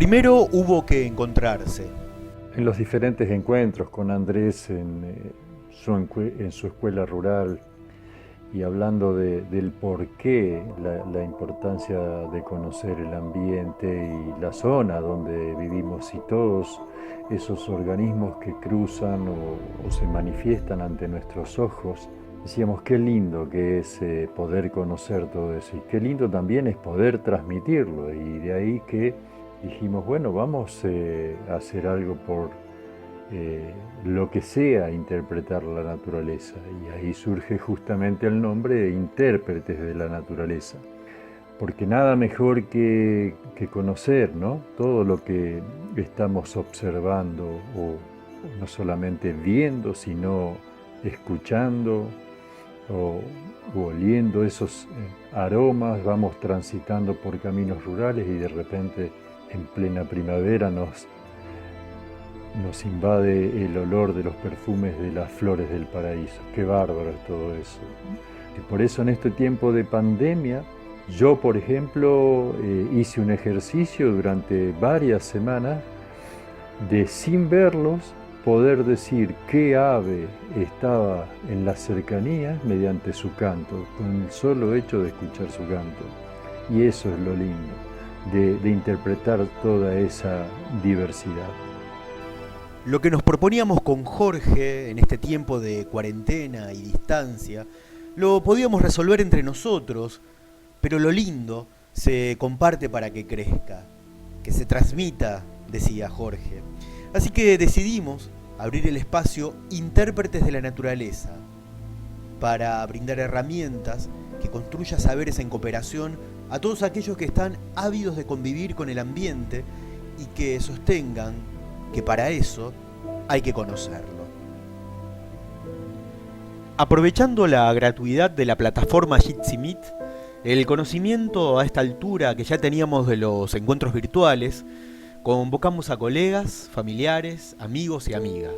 Primero hubo que encontrarse. En los diferentes encuentros con Andrés en su escuela rural y hablando del por qué, la importancia de conocer el ambiente y la zona donde vivimos y todos esos organismos que cruzan o se manifiestan ante nuestros ojos. Decíamos qué lindo que es poder conocer todo eso y qué lindo también es poder transmitirlo, y de ahí que dijimos, bueno, vamos a hacer algo por lo que sea interpretar la naturaleza, y ahí surge justamente el nombre de intérpretes de la naturaleza, porque nada mejor que conocer, ¿no?, todo lo que estamos observando o no solamente viendo, sino escuchando o oliendo esos aromas. Vamos transitando por caminos rurales y de repente en plena primavera nos invade el olor de los perfumes de las flores del paraíso. Qué bárbaro es todo eso. Y por eso en este tiempo de pandemia, yo por ejemplo hice un ejercicio durante varias semanas de, sin verlos, poder decir qué ave estaba en las cercanías mediante su canto, con el solo hecho de escuchar su canto. Y eso es lo lindo, de interpretar toda esa diversidad. Lo que nos proponíamos con Jorge en este tiempo de cuarentena y distancia, lo podíamos resolver entre nosotros, pero lo lindo se comparte para que crezca, que se transmita, decía Jorge. Así que decidimos abrir el espacio Intérpretes de la Naturaleza, para brindar herramientas que construya saberes en cooperación a todos aquellos que están ávidos de convivir con el ambiente y que sostengan que para eso hay que conocerlo. Aprovechando la gratuidad de la plataforma Jitsi Meet, el conocimiento a esta altura que ya teníamos de los encuentros virtuales, convocamos a colegas, familiares, amigos y amigas.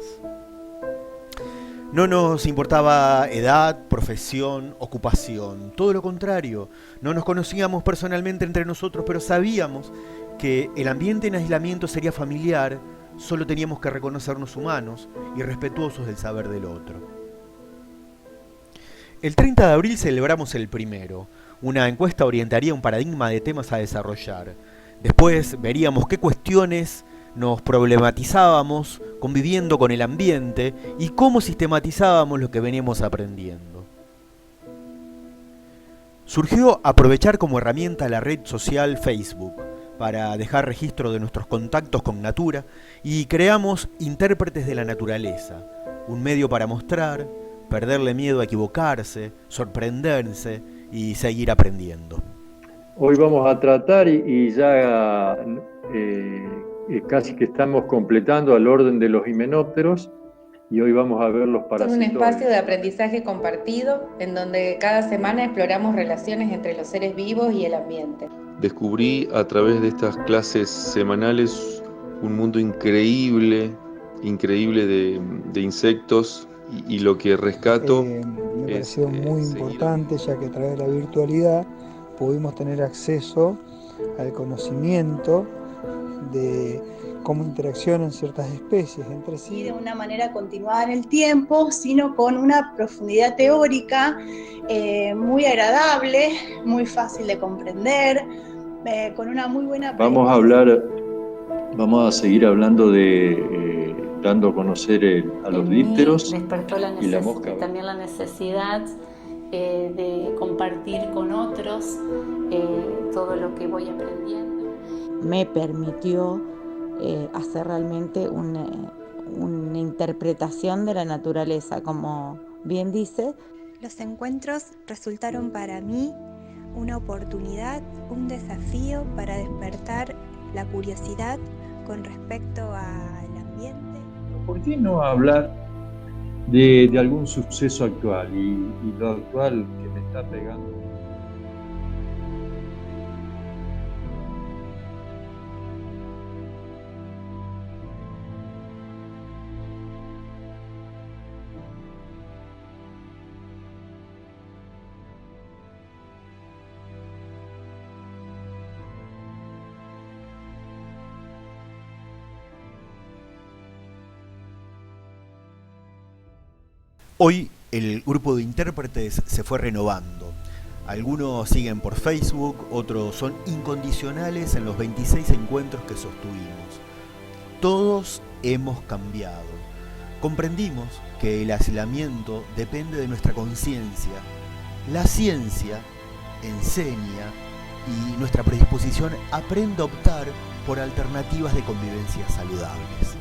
No nos importaba edad, profesión, ocupación, todo lo contrario. No nos conocíamos personalmente entre nosotros, pero sabíamos que el ambiente en aislamiento sería familiar, solo teníamos que reconocernos humanos y respetuosos del saber del otro. El 30 de abril celebramos el primero. Una encuesta orientaría un paradigma de temas a desarrollar. Después veríamos qué cuestiones nos problematizábamos conviviendo con el ambiente y cómo sistematizábamos lo que veníamos aprendiendo. Surgió aprovechar como herramienta la red social Facebook para dejar registro de nuestros contactos con Natura, y creamos Intérpretes de la Naturaleza, un medio para mostrar, perderle miedo a equivocarse, sorprenderse y seguir aprendiendo. Hoy vamos a tratar y ya casi que estamos completando al orden de los himenópteros, y hoy vamos a ver los Son un parasitoides. espacio de aprendizaje compartido en donde cada semana exploramos relaciones entre los seres vivos y el ambiente. Descubrí a través de estas clases semanales un mundo increíble de insectos, y lo que rescato me pareció muy importante, ya que a través de la virtualidad pudimos tener acceso al conocimiento de cómo interaccionan ciertas especies entre sí. Y de una manera continuada en el tiempo, sino con una profundidad teórica muy agradable, muy fácil de comprender, con una muy buena... Vamos a seguir hablando de dando a conocer a los dípteros. Despertó también la necesidad de compartir con otros todo lo que voy aprendiendo. Me permitió hacer realmente una interpretación de la naturaleza, como bien dice. Los encuentros resultaron para mí una oportunidad, un desafío para despertar la curiosidad con respecto al ambiente. ¿Por qué no hablar de algún suceso actual y lo actual que me está pegando? Hoy el grupo de intérpretes se fue renovando. Algunos siguen por Facebook, otros son incondicionales en los 26 encuentros que sostuvimos. Todos hemos cambiado. Comprendimos que el aislamiento depende de nuestra conciencia. La ciencia enseña y nuestra predisposición aprende a optar por alternativas de convivencia saludables.